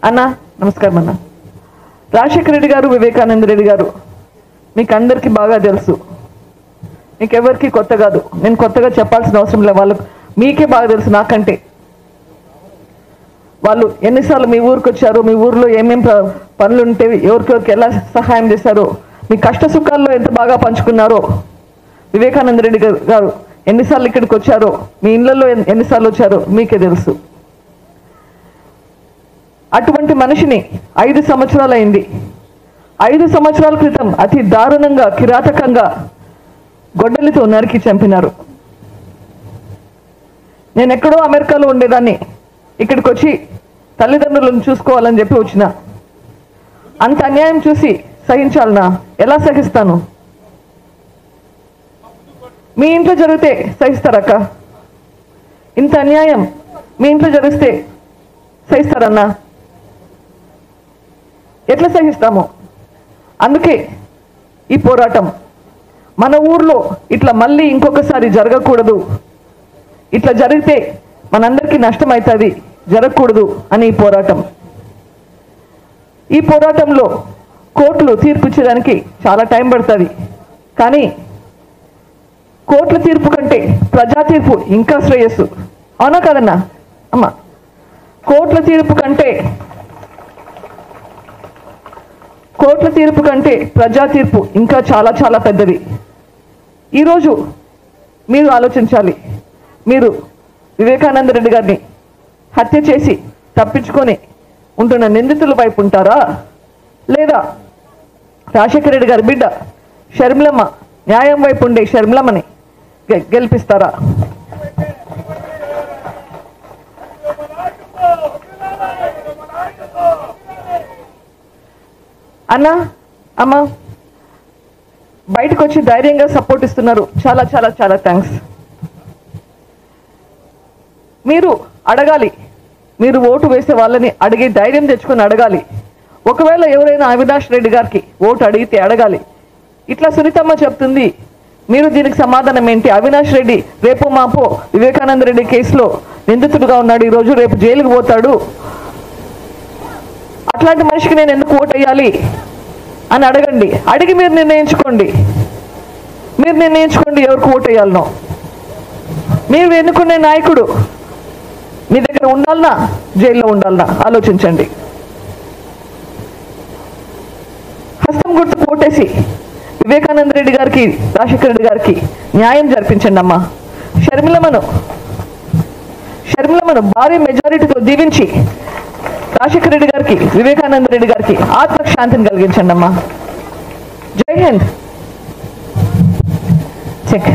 అన్న నమస్కారం అన్న. రాజశేఖర రెడ్డి గారు, వివేకానంద రెడ్డి గారు మీకు అందరికీ బాగా తెలుసు, మీకెవరికి కొత్త కాదు. నేను కొత్తగా చెప్పాల్సిన అవసరం లేదు, వాళ్ళకు మీకే బాగా తెలుసు నాకంటే. వాళ్ళు ఎన్నిసార్లు మీ ఊరికి వచ్చారు, మీ ఊర్లో ఏమేమి పనులు ఉంటే ఎవరికెవరికి ఎలా సహాయం చేశారో, మీ కష్ట సుఖాల్లో ఎంత బాగా పంచుకున్నారో. వివేకానంద రెడ్డి గారు ఎన్నిసార్లు ఇక్కడికి వచ్చారో, మీ ఇళ్లలో ఎన్నిసార్లు వచ్చారో మీకే తెలుసు. అటువంటి మనిషిని 5 సంవత్సరాలు అయింది. 5 సంవత్సరాల క్రితం అతి దారుణంగా, కిరాతకంగా గొడ్డలితో నరికి చంపినారు. నేను ఎక్కడో అమెరికాలో ఉండేదాన్ని, ఇక్కడికి వచ్చి తల్లిదండ్రులను చూసుకోవాలని చెప్పి వచ్చిన. అంత అన్యాయం చూసి సహించాలనా? ఎలా సహిస్తాను? మీ ఇంట్లో జరిగితే సహిస్తారక్క? ఇంత అన్యాయం మీ ఇంట్లో జరిగితే సహిస్తారన్నా? ఎట్లా సహిస్తాము? అందుకే ఈ పోరాటం. మన ఊర్లో ఇట్లా మళ్ళీ ఇంకొకసారి జరగకూడదు, ఇట్లా జరిగితే మనందరికీ నష్టం అవుతుంది, జరగకూడదు అని ఈ పోరాటం. ఈ పోరాటంలో కోర్టులు తీర్పు ఇచ్చేదానికి చాలా టైం పడుతుంది, కానీ కోర్టుల తీర్పు కంటే ప్రజా తీర్పు ఇంకా శ్రేయస్సు. అవునా కదన్నా అమ్మ? కోర్టుల తీర్పు కంటే ప్రజా తీర్పు ఇంకా చాలా చాలా పెద్దది. ఈరోజు మీరు ఆలోచించాలి, మీరు వివేకానంద రెడ్డి గారిని హత్య చేసి తప్పించుకొని ఉంటున్న నిందితుల వైపు ఉంటారా, లేదా రాజశేఖర రెడ్డి గారి బిడ్డ షర్మిలమ్మ న్యాయం వైపు ఉండే షర్మిలమ్మని గెలిపిస్తారా? అన్న అమ్మ బయటకు వచ్చి ధైర్యంగా సపోర్ట్ ఇస్తున్నారు, చాలా చాలా చాలా థ్యాంక్స్. మీరు అడగాలి, మీరు ఓటు వేసే వాళ్ళని అడిగి ధైర్యం తెచ్చుకొని అడగాలి. ఒకవేళ ఎవరైనా అవినాష్ రెడ్డి గారికి ఓటు అడిగితే అడగాలి, ఇట్లా సునీతమ్మ చెప్తుంది, మీరు దీనికి సమాధానం ఏంటి? అవినాష్ రెడ్డి రేపు మాపో వివేకానంద రెడ్డి కేసులో నిందితుడుగా ఉన్నాడు, ఈరోజు రేపు జైలుకు పోతాడు, అట్లాంటి మనిషికి నేను ఎందుకు ఓటు వేయాలి అని అడగండి. అడిగి మీరు నిర్ణయించుకోండి ఎవరికి ఓటు వేయాలనో. మీరు ఎన్నుకునే నాయకుడు మీ దగ్గర ఉండాలనా, జైల్లో ఉండాలనా ఆలోచించండి. హస్తం గుర్తు ఓటేసి వివేకానంద రెడ్డి గారికి, రాజశేఖర రెడ్డి గారికి న్యాయం జరిపించండి అమ్మా. షర్మిలమ్మను భారీ మెజారిటీతో దీవించి రాజశేఖర రెడ్డి గారికి, వివేకానంద రెడ్డి గారికి ఆత్మశాంతిని కలిగించండి అమ్మా. జై హింద్. చెక్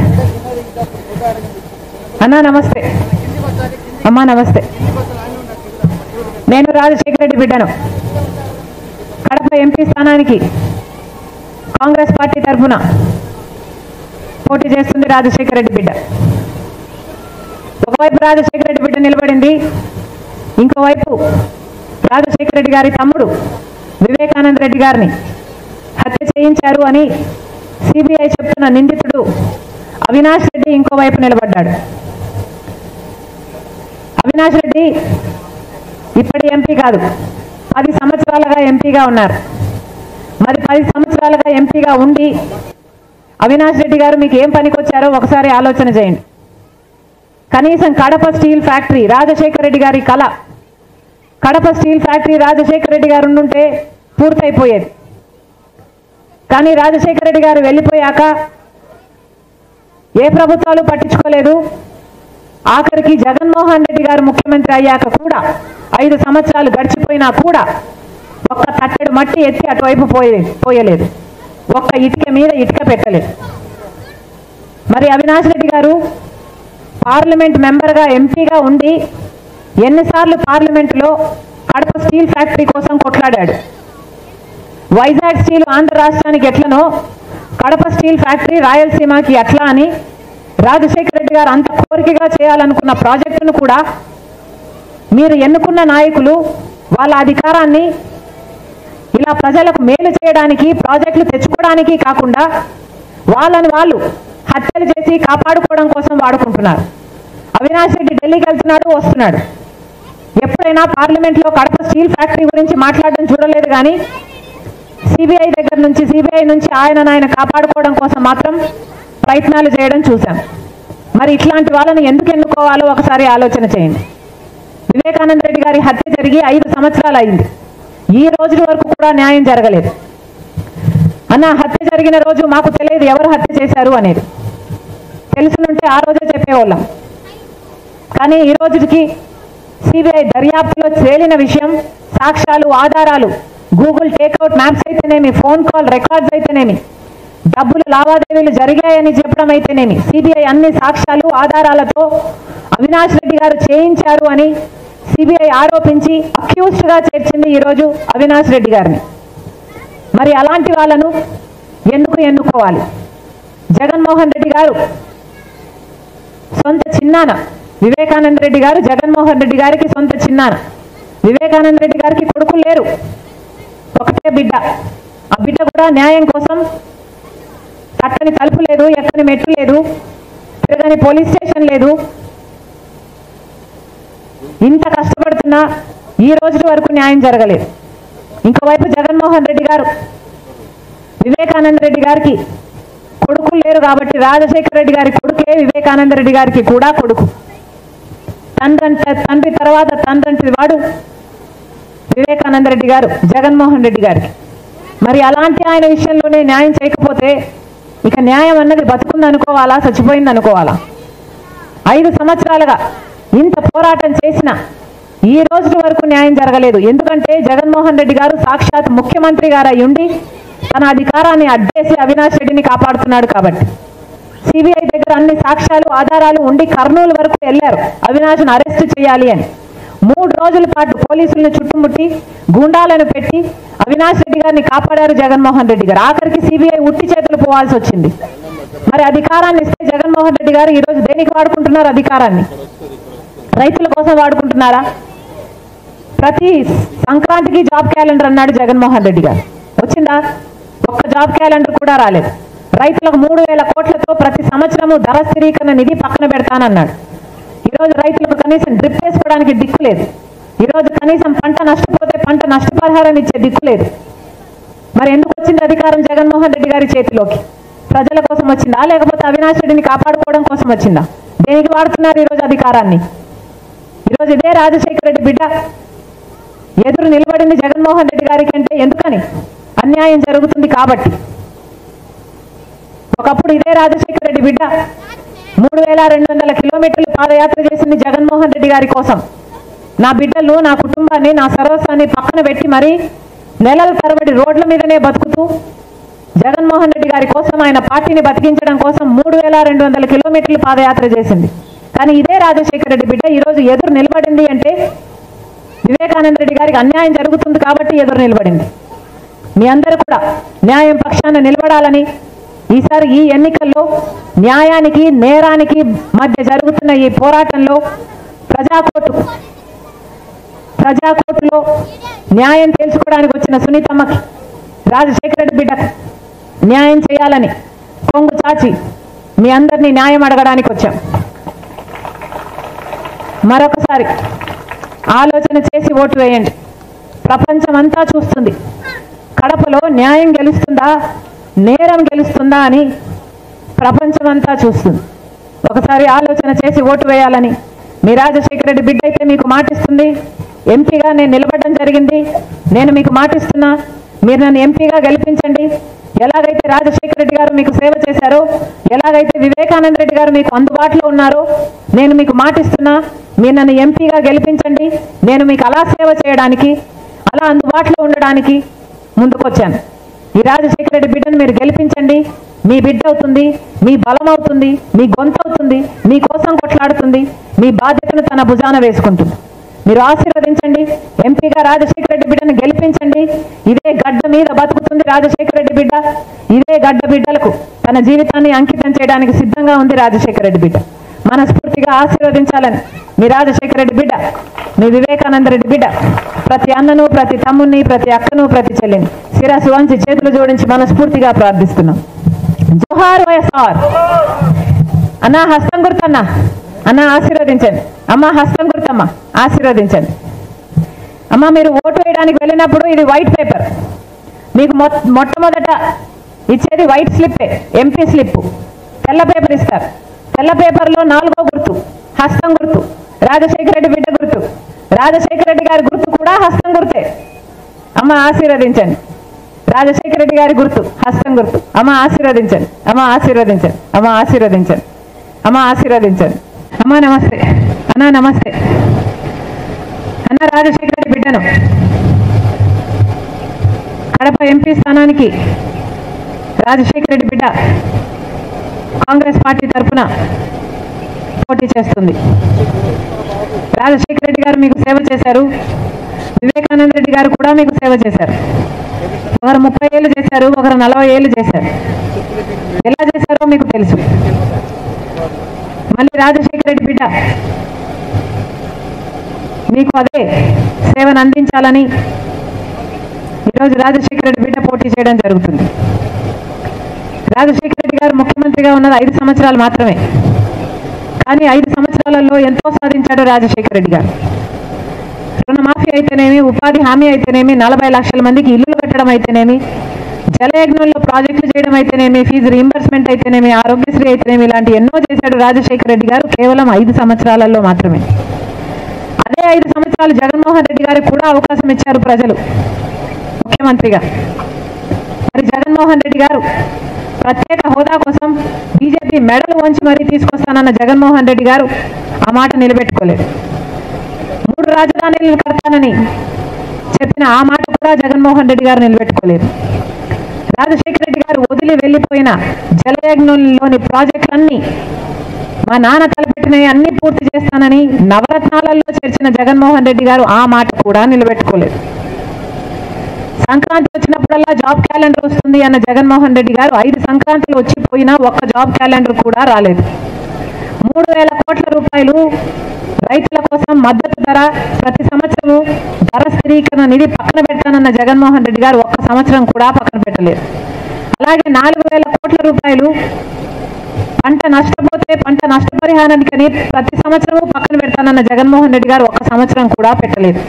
అన్నా నమస్తే, అమ్మా నమస్తే. నేను రాజశేఖర రెడ్డి బిడ్డను. కడప ఎంపీ స్థానానికి కాంగ్రెస్ పార్టీ తరఫున పోటీ చేస్తుంది రాజశేఖర రెడ్డి బిడ్డ. ఒకవైపు రాజశేఖర రెడ్డి బిడ్డ నిలబడింది, ఇంకోవైపు రాజశేఖర రెడ్డి గారి తమ్ముడు వివేకానంద రెడ్డి గారిని హత్య చేయించారు అని సిబిఐ చెప్తున్న నిందితుడు అవినాష్ రెడ్డి ఇంకోవైపు నిలబడ్డాడు. అవినాష్ రెడ్డి ఇప్పటి ఎంపీ కాదు, 10 సంవత్సరాలుగా ఎంపీగా ఉన్నారు. మరి 10 సంవత్సరాలుగా ఎంపీగా ఉండి అవినాష్ రెడ్డి గారు మీకు ఏం పనికొచ్చారో ఒకసారి ఆలోచన చేయండి. కనీసం కడప స్టీల్ ఫ్యాక్టరీ రాజశేఖర రెడ్డి గారి కళ, కడప స్టీల్ ఫ్యాక్టరీ రాజశేఖర రెడ్డి గారు ఉండుంటే పూర్తయిపోయేది. కానీ రాజశేఖర రెడ్డి గారు వెళ్ళిపోయాక ఏ ప్రభుత్వాలు పట్టించుకోలేదు. ఆఖరికి జగన్మోహన్ రెడ్డి గారు ముఖ్యమంత్రి అయ్యాక కూడా 5 సంవత్సరాలు గడిచిపోయినా కూడా ఒక్క తట్టెడు మట్టి ఎత్తి అటువైపు పోయలేదు, ఒక్క ఇటుక మీద ఇటుక పెట్టలేదు. మరి అవినాష్ రెడ్డి గారు పార్లమెంట్ మెంబర్గా, ఎంపీగా ఉండి ఎన్నిసార్లు పార్లమెంటులో కడప స్టీల్ ఫ్యాక్టరీ కోసం కొట్లాడాడు. వైజాగ్ స్టీల్ ఆంధ్ర రాష్ట్రానికి ఎట్లనో కడప స్టీల్ ఫ్యాక్టరీ రాయలసీమకి ఎట్లా అని రాజశేఖర రెడ్డి గారు అంత కోరికగా చేయాలనుకున్న ప్రాజెక్టును కూడా మీరు ఎన్నుకున్న నాయకులు వాళ్ళ అధికారాన్ని ఇలా ప్రజలకు మేలు చేయడానికి, ప్రాజెక్టులు తెచ్చుకోవడానికి కాకుండా వాళ్ళని వాళ్ళు హత్యలు చేసి కాపాడుకోవడం కోసం వాడుకుంటున్నారు. అవినాష్ రెడ్డి ఢిల్లీకి వెళ్తున్నాడు, వస్తున్నాడు. ఎప్పుడైనా పార్లమెంట్లో కడప స్టీల్ ఫ్యాక్టరీ గురించి మాట్లాడడం చూడలేదు, కానీ సిబిఐ దగ్గర నుంచి సిబిఐ నుంచి ఆయన కాపాడుకోవడం కోసం మాత్రం ప్రయత్నాలు చేయడం చూశాం. మరి ఇట్లాంటి వాళ్ళని ఎందుకు ఎన్నుకోవాలో ఒకసారి ఆలోచన చేయండి. వివేకానంద రెడ్డి గారి హత్య జరిగి 5 సంవత్సరాలు అయింది. ఈ రోజు వరకు కూడా న్యాయం జరగలేదు. అన్న, హత్య జరిగిన రోజు మాకు తెలియదు ఎవరు హత్య చేశారు అనేది. తెలుసునుంటే ఆ రోజే చెప్పేవాళ్ళం. కానీ ఈ రోజుకి సిబిఐ దర్యాప్తులో తేలిన విషయం, సాక్ష్యాలు, ఆధారాలు, గూగుల్ టేక్అవుట్ మ్యాప్స్ అయితేనేమి, ఫోన్ కాల్ రికార్డ్స్ అయితేనేమి, డబ్బులు లావాదేవీలు జరిగాయని చెప్పడం అయితేనేమి, సిబిఐ అన్ని సాక్ష్యాలు ఆధారాలతో అవినాష్ రెడ్డి గారు చేయించారు అని సిబిఐ ఆరోపించి అక్యూజ్డ్గా చేర్చింది ఈరోజు అవినాష్ రెడ్డి గారిని. మరి అలాంటి వాళ్ళను ఎందుకు ఎన్నుకోవాలి? జగన్మోహన్ రెడ్డి గారు సొంత చిన్నాన, వివేకానంద రెడ్డి గారు జగన్మోహన్ రెడ్డి గారికి సొంత చిన్నాన. వివేకానంద రెడ్డి గారికి కొడుకులు లేరు, ఒకటే బిడ్డ. ఆ బిడ్డ కూడా న్యాయం కోసం తట్టని తలుపు లేదు, ఎక్కని మెట్టు లేదు, తిరగని పోలీస్ స్టేషన్ లేదు. ఇంత కష్టపడుతున్నా ఈ రోజు వరకు న్యాయం జరగలేదు. ఇంకోవైపు జగన్మోహన్ రెడ్డి గారు వివేకానంద రెడ్డి గారికి కొడుకులు లేరు కాబట్టి రాజశేఖర రెడ్డి గారి కొడుకే వివేకానంద రెడ్డి గారికి కూడా కొడుకు. తండ్రి తర్వాత తండ్రి వాడు వివేకానంద రెడ్డి గారు జగన్మోహన్ రెడ్డి గారికి. మరి అలాంటి ఆయన విషయంలోనే న్యాయం చేయకపోతే ఇక న్యాయం అన్నది బతుకుంది అనుకోవాలా, చచ్చిపోయింది అనుకోవాలా? 5 సంవత్సరాలుగా ఇంత పోరాటం చేసిన ఈ రోజు వరకు న్యాయం జరగలేదు. ఎందుకంటే జగన్మోహన్ రెడ్డి గారు సాక్షాత్ ముఖ్యమంత్రి గారు అయ్యుండి తన అధికారాన్ని అడ్డేసి అవినాష్ రెడ్డిని కాపాడుతున్నాడు కాబట్టి. సిబిఐ దగ్గర అన్ని సాక్ష్యాలు ఆధారాలు ఉండి కర్నూలు వరకు వెళ్ళారు అవినాష్ను అరెస్ట్ చేయాలి అని. 3 రోజుల పాటు పోలీసులను చుట్టుముట్టి గూండాలను పెట్టి అవినాష్ రెడ్డి గారిని కాపాడారు జగన్మోహన్ రెడ్డి గారు. ఆఖరికి సిబిఐ ఉట్టి చేతులు పోవాల్సి వచ్చింది. మరి అధికారాన్ని ఇస్తే జగన్మోహన్ రెడ్డి గారు ఈరోజు దేనికి వాడుకుంటున్నారు అధికారాన్ని? రైతుల కోసం వాడుకుంటున్నారా? ప్రతి సంక్రాంతికి జాబ్ క్యాలెండర్ అన్నాడు జగన్మోహన్ రెడ్డి గారు. వచ్చిందా? ఒక్క జాబ్ క్యాలెండర్ కూడా రాలేదు. రైతులకు 3000 కోట్లతో ప్రతి సంవత్సరము ధర స్థిరీకరణ నిధి పక్కన పెడతానన్నాడు. ఈరోజు రైతులకు కనీసం డ్రిప్ వేసుకోవడానికి దిక్కు లేదు. ఈరోజు కనీసం పంట నష్టపోతే పంట నష్టపరిహారం ఇచ్చే దిక్కు లేదు. మరి ఎందుకు వచ్చింది అధికారం జగన్మోహన్ రెడ్డి గారి చేతిలోకి? ప్రజల కోసం వచ్చిందా, లేకపోతే అవినాష్ రెడ్డిని కాపాడుకోవడం కోసం వచ్చిందా? దేనికి వాడుతున్నారు ఈరోజు అధికారాన్ని? ఈరోజు ఇదే రాజశేఖర రెడ్డి బిడ్డ ఎదురు నిలబడింది జగన్మోహన్ రెడ్డి గారికి అంటే ఎందుకని? అన్యాయం జరుగుతుంది కాబట్టి. ఒకప్పుడు ఇదే రాజశేఖర రెడ్డి బిడ్డ 3200 కిలోమీటర్లు పాదయాత్ర చేసింది జగన్మోహన్ రెడ్డి గారి కోసం. నా బిడ్డలు, నా కుటుంబాన్ని, నా సర్వస్వాన్ని పక్కన పెట్టి మరీ నెలల తరబడి రోడ్ల మీదనే బతుకుతూ జగన్మోహన్ రెడ్డి గారి కోసం, ఆయన పార్టీని బతికించడం కోసం 3200 కిలోమీటర్లు పాదయాత్ర చేసింది. కానీ ఇదే రాజశేఖర రెడ్డి బిడ్డ ఈరోజు ఎదురు నిలబడింది అంటే వివేకానంద రెడ్డి గారికి అన్యాయం జరుగుతుంది కాబట్టి ఎదురు నిలబడింది. మీ అందరూ కూడా న్యాయం పక్షాన నిలబడాలని, ఈసారి ఈ ఎన్నికల్లో న్యాయానికి నేరానికి మధ్య జరుగుతున్న ఈ పోరాటంలో ప్రజాకోర్టులో న్యాయం తెలుసుకోవడానికి వచ్చిన సునీతమ్మకి, రాజశేఖర రెడ్డి బిడ్డకు న్యాయం చేయాలని కొంగు చాచి మీ అందరినీ న్యాయం అడగడానికి వచ్చాం. మరొకసారి ఆలోచన చేసి ఓటు వేయండి. ప్రపంచం అంతా చూస్తుంది కడపలో న్యాయం గెలుస్తుందా, నేరం గెలుస్తుందా అని ప్రపంచమంతా చూస్తుంది. ఒకసారి ఆలోచన చేసి ఓటు వేయాలని మీ రాజశేఖర రెడ్డి బిడ్డ అయితే మీకు మాటిస్తుంది. ఎంపీగా నేను నిలబడడం జరిగింది. నేను మీకు మాటిస్తున్నా, మీరు నన్ను ఎంపీగా గెలిపించండి. ఎలాగైతే రాజశేఖర రెడ్డి గారు మీకు సేవ చేశారో, ఎలాగైతే వివేకానంద రెడ్డి గారు మీకు అందుబాటులో ఉన్నారో, నేను మీకు మాటిస్తున్నా, మీరు నన్ను ఎంపీగా గెలిపించండి. నేను మీకు అలా సేవ చేయడానికి, అలా అందుబాటులో ఉండడానికి ముందుకొచ్చాను. ఈ రాజశేఖర రెడ్డి బిడ్డను మీరు గెలిపించండి. మీ బిడ్డ అవుతుంది, మీ బలం అవుతుంది, మీ గొంతు అవుతుంది, మీ కోసం కొట్లాడుతుంది, మీ బాధ్యతను తన భుజాన వేసుకుంటుంది. మీరు ఆశీర్వదించండి. ఎంపీగా రాజశేఖర రెడ్డి బిడ్డను గెలిపించండి. ఇదే గడ్డ మీద బతుకుతుంది రాజశేఖర రెడ్డి బిడ్డ. ఇదే గడ్డ బిడ్డలకు తన జీవితాన్ని అంకితం చేయడానికి సిద్ధంగా ఉంది రాజశేఖర రెడ్డి బిడ్డ. మనస్ఫూర్తిగా ఆశీర్వదించాలని మీ రాజశేఖర రెడ్డి బిడ్డ, మీ వివేకానంద రెడ్డి బిడ్డ ప్రతి అన్నను, ప్రతి తమ్ముని, ప్రతి అక్కను, ప్రతి చెల్లిని శిరస్సు వంచి చేతులు జోడించి మనస్ఫూర్తిగా ప్రార్థిస్తున్నాం. జోహార్ వైఎస్ఆర్. అన్నా హస్తం గుర్తన్నా, అన్న ఆశీర్వదించండి. అమ్మ హస్తం గుర్తమ్మ ఆశీర్వదించండి. అమ్మ మీరు ఓటు వేయడానికి వెళ్ళినప్పుడు ఇది వైట్ పేపర్, మీకు మొట్టమొదట ఇచ్చేది వైట్ స్లిప్పే, ఎంపీ స్లిప్. తెల్ల పేపర్ ఇస్తారు. తెల్ల పేపర్లో 4వ గుర్తు హస్తం గుర్తు, రాజశేఖర రెడ్డి బిడ్డ గుర్తు. రాజశేఖర రెడ్డి గారి గుర్తు కూడా హస్తం గుర్తే. అమ్మ ఆశీర్వదించండి. రాజశేఖర రెడ్డి గారి గుర్తు హస్తం గుర్తు. అమ్మ ఆశీర్వదించండి, అమ్మ ఆశీర్వదించండి, అమ్మ ఆశీర్వదించండి, అమ్మ ఆశీర్వదించండి. అమ్మ నమస్తే అన్న, నమస్తే అన్న. రాజశేఖర రెడ్డి బిడ్డను కడప ఎంపీ స్థానానికి రాజశేఖర రెడ్డి బిడ్డ కాంగ్రెస్ పార్టీ తరఫున పోటీ చేస్తుంది. రాజశేఖర రెడ్డి గారు మీకు సేవ చేశారు, వివేకానంద రెడ్డి గారు కూడా మీకు సేవ చేశారు. ఒకరు 30 ఏళ్ళు చేశారు, ఒకరు 40 ఏళ్ళు చేశారు. ఎలా చేశారో మీకు తెలుసు. మళ్ళీ రాజశేఖర రెడ్డి బిడ్డ మీకు అదే సేవను అందించాలని ఈరోజు రాజశేఖర రెడ్డి బిడ్డ పోటీ చేయడం జరుగుతుంది. రాజశేఖర రెడ్డి గారు ముఖ్యమంత్రిగా ఉన్నది 5 సంవత్సరాలు మాత్రమే. కానీ 5 సంవత్సరాలలో ఎంతో సాధించాడు రాజశేఖర రెడ్డి గారు. రుణమాఫీ అయితేనేమి, ఉపాధి హామీ అయితేనేమి, 40 లక్షల మందికి ఇల్లులు కట్టడం అయితేనేమి, జలయజ్ఞంలో ప్రాజెక్టులు చేయడం అయితేనేమి, ఫీజు రీయింబర్స్మెంట్ అయితేనేమి, ఆరోగ్యశ్రీ అయితేనేమి, ఇలాంటి ఎన్నో చేశాడు రాజశేఖర రెడ్డి గారు కేవలం 5 సంవత్సరాలలో మాత్రమే. అదే 5 సంవత్సరాలు జగన్మోహన్ రెడ్డి గారికి కూడా అవకాశం ఇచ్చారు ప్రజలు ముఖ్యమంత్రిగా. మరి జగన్మోహన్ రెడ్డి గారు ప్రత్యేక హోదా కోసం బీజేపీ మెడలు వంచి మరీ తీసుకొస్తానన్న జగన్మోహన్ రెడ్డి గారు ఆ మాట నిలబెట్టుకోలేదు. 3 రాజధానులను కడతానని చెప్పిన ఆ మాట కూడా జగన్మోహన్ రెడ్డి గారు నిలబెట్టుకోలేదు. రాజశేఖర రెడ్డి గారు వదిలి వెళ్ళిపోయిన జలయజ్ఞంలోని ప్రాజెక్టులన్నీ మా నాన్న తలపెట్టినవి అన్ని పూర్తి చేస్తానని నవరత్నాలలో చేర్చిన జగన్మోహన్ రెడ్డి గారు ఆ మాట కూడా నిలబెట్టుకోలేదు. సంక్రాంతి వచ్చినప్పుడల్లా జాబ్ క్యాలెండర్ వస్తుంది అన్న జగన్మోహన్ రెడ్డి గారు 5 సంక్రాంతులు వచ్చిపోయినా ఒక్క జాబ్ క్యాలెండర్ కూడా రాలేదు. 3,000 కోట్ల రూపాయలు రైతుల కోసం మద్దతు ధర, ప్రతి సంవత్సరము ధర స్థిరీకరణ నిధి పక్కన పెడతానన్న జగన్మోహన్ రెడ్డి గారు ఒక్క సంవత్సరం కూడా పక్కన పెట్టలేదు. అలాగే 4,000 కోట్ల రూపాయలు పంట నష్టపోతే పంట నష్టపరిహారానికని ప్రతి సంవత్సరము పక్కన పెడతానన్న జగన్మోహన్ రెడ్డి గారు ఒక్క సంవత్సరం కూడా పెట్టలేదు.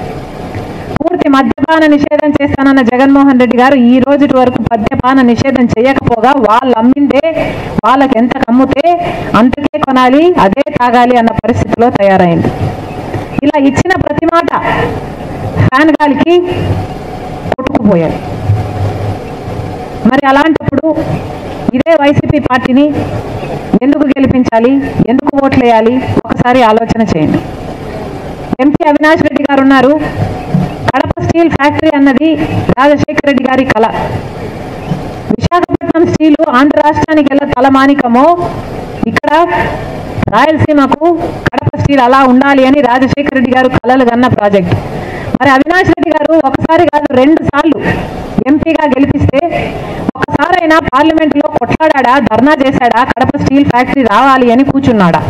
పూర్తి మద్యపాన నిషేధం చేస్తానన్న జగన్మోహన్ రెడ్డి గారు ఈ రోజు వరకు మద్యపాన నిషేధం చేయకపోగా వాళ్ళు అమ్మిందే వాళ్ళకి ఎంత కమ్ముతే అంతకే కొనాలి, అదే తాగాలి అన్న పరిస్థితిలో తయారైంది. ఇలా ఇచ్చిన ప్రతి మాట ఫ్యాన్ గాలికి కొట్టుకుపోయారు. మరి అలాంటప్పుడు ఇదే వైసీపీ పార్టీని ఎందుకు గెలిపించాలి, ఎందుకు ఓట్లు వేయాలి ఒకసారి ఆలోచన చేయండి. ఎంపీ అవినాష్ రెడ్డి గారు ఉన్నారు. కడప స్టీల్ ఫ్యాక్టరీ అన్నది రాజశేఖర రెడ్డి గారి కళ. విశాఖపట్నం స్టీలు ఆంధ్ర రాష్ట్రానికి ఎలా తలమానికమో ఇక్కడ రాయలసీమకు కడప స్టీల్ అలా ఉండాలి అని రాజశేఖర రెడ్డి గారు కలలు కన్న ప్రాజెక్ట్. మరి అవినాష్ రెడ్డి గారు ఒకసారి కాదు 2 సార్లు ఎంపీగా గెలిపిస్తే ఒకసారైనా పార్లమెంటులో కొట్లాడా, ధర్నా చేశాడా, కడప స్టీల్ ఫ్యాక్టరీ రావాలి అని కూర్చున్నాడా?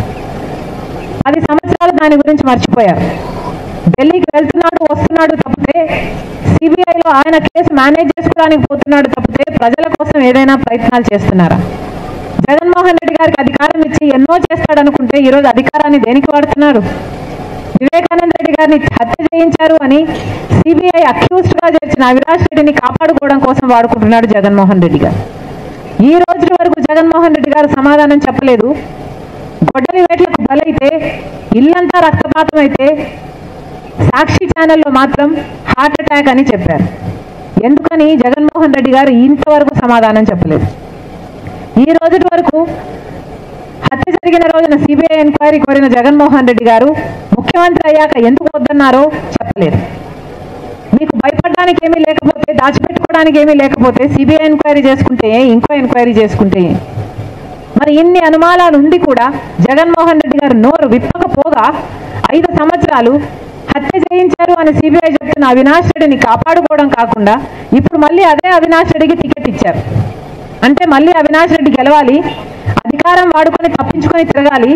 10 సంవత్సరాలు దాని గురించి మర్చిపోయారు. ఢిల్లీకి వెళ్తున్నాడు, వస్తున్నాడు తప్పితే, సిబిఐలో ఆయన కేసు మేనేజ్ చేసుకోవడానికి పోతున్నాడు తప్పితే ప్రజల కోసం ఏదైనా ప్రయత్నాలు చేస్తున్నారా? జగన్మోహన్ రెడ్డి గారికి అధికారం ఇచ్చి ఎన్నో చేస్తాడనుకుంటే ఈరోజు అధికారాన్ని దేనికి వాడుతున్నారు? వివేకానంద రెడ్డి గారిని హత్య చేయించారు అని సిబిఐ అక్యూజ్డ్గా చేర్చిన అవినాష్ రెడ్డిని కాపాడుకోవడం కోసం వాడుకుంటున్నాడు జగన్మోహన్ రెడ్డి గారు. ఈ రోజు వరకు జగన్మోహన్ రెడ్డి గారు సమాధానం చెప్పలేదు. గొడ్డలి వేట్లకు బలైతే, ఇల్లంతా రక్తపాతం అయితే సాక్షి ఛానల్లో మాత్రం హార్ట్ అటాక్ అని చెప్పారు. ఎందుకని జగన్మోహన్ రెడ్డి గారు ఇంతవరకు సమాధానం చెప్పలేదు. ఈ రోజు వరకు హత్య జరిగిన రోజున సిబిఐ ఎంక్వైరీ కోరిన జగన్మోహన్ రెడ్డి గారు ముఖ్యమంత్రి అయ్యాక ఎందుకు వద్దన్నారో చెప్పలేదు. మీకు భయపడడానికి ఏమీ లేకపోతే, దాచిపెట్టుకోవడానికి ఏమీ లేకపోతే సిబిఐ ఎంక్వైరీ చేసుకుంటే, ఇంకో ఎంక్వైరీ చేసుకుంటే, మరి ఇన్ని అనుమానాలు ఉండి కూడా జగన్మోహన్ రెడ్డి గారు నోరు విప్పకపోగా 5 సంవత్సరాలు హత్య చేయించారు అని సిబిఐ చెప్తున్న అవినాష్ రెడ్డిని కాపాడుకోవడం కాకుండా ఇప్పుడు మళ్ళీ అదే అవినాష్ రెడ్డికి టికెట్ ఇచ్చారు. అంటే మళ్ళీ అవినాష్ రెడ్డి గెలవాలి, అధికారం వాడుకొని తప్పించుకొని తిరగాలి,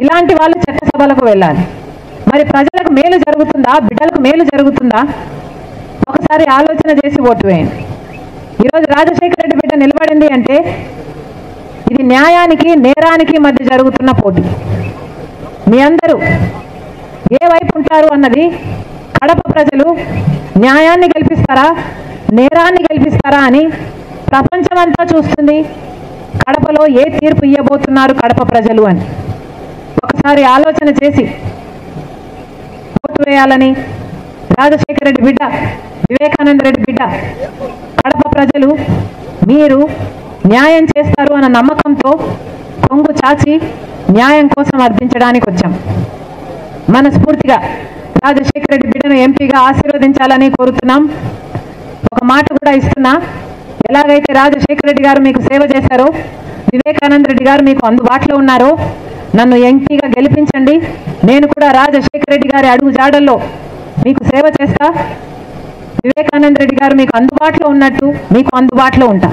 ఇలాంటి వాళ్ళు చట్టసభలకు వెళ్ళాలి. మరి ప్రజలకు మేలు జరుగుతుందా, బిడ్డలకు మేలు జరుగుతుందా? ఒకసారి ఆలోచన చేసి ఓటు వేయండి. ఈరోజు రాజశేఖర రెడ్డి బిడ్డ నిలబడింది అంటే ఇది న్యాయానికి నేరానికి మధ్య జరుగుతున్న పోటీ. మీ అందరూ ఏ వైపు ఉంటారు అన్నది కడప ప్రజలు న్యాయాన్ని గెలిపిస్తారా, నేరాన్ని గెలిపిస్తారా అని ప్రపంచమంతా చూస్తుంది. కడపలో ఏ తీర్పు ఇవ్వబోతున్నారు కడప ప్రజలు అని ఒకసారి ఆలోచన చేసి ఓటు వేయాలని రాజశేఖర రెడ్డి బిడ్డ, వివేకానంద రెడ్డి బిడ్డ, కడప ప్రజలు మీరు న్యాయం చేస్తారు అన్న నమ్మకంతో కొంగు చాచి న్యాయం కోసం అర్థించడానికి వచ్చాం. మనస్ఫూర్తిగా రాజశేఖర రెడ్డి బిడ్డను ఎంపీగా ఆశీర్వదించాలని కోరుతున్నాం. ఒక మాట కూడా ఇస్తున్నా, ఎలాగైతే రాజశేఖర రెడ్డి గారు మీకు సేవ చేశారో, వివేకానంద రెడ్డి గారు మీకు అందుబాటులో ఉన్నారో, నన్ను ఎంపీగా గెలిపించండి. నేను కూడా రాజశేఖర రెడ్డి గారి అడుగు జాడల్లో మీకు సేవ చేస్తా. వివేకానంద రెడ్డి గారు మీకు అందుబాటులో ఉన్నట్టు మీకు అందుబాటులో ఉంటా.